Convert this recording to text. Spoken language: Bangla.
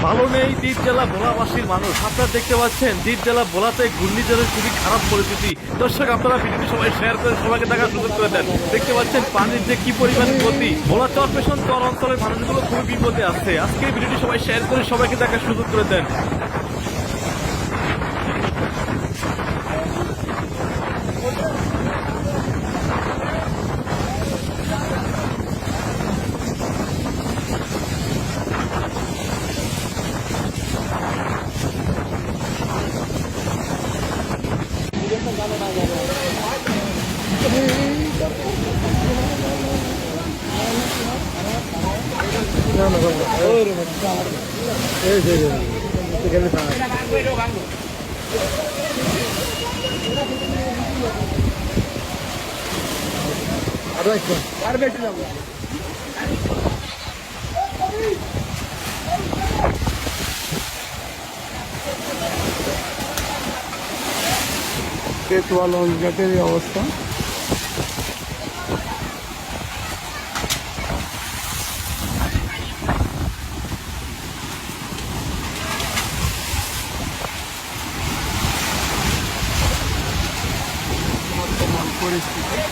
ভালো নেই দ্বীপ জেলা ভোলাবাসীর মানুষ। আপনারা দেখতে পাচ্ছেন দ্বীপ জেলা ভোলাতে ঘূর্ণিঝড়ের খুবই খারাপ পরিস্থিতি। দর্শক, আপনারা ভিডিওটি সবাই শেয়ার করে সবাইকে দেখার সুযোগ করে দেন। দেখতে পাচ্ছেন পানির যে কি পরিমাণ গতি। ভোলা চরপেশন চর অঞ্চলের মানুষগুলো খুবই বিপদে আছে। আজকে এই ভিডিওটি সবাই শেয়ার করে সবাইকে দেখার সুযোগ করে দেন। পেটুয়া লঞ্চ ঘাটের এই অবস্থা। বর্তমান পরিস্থিতি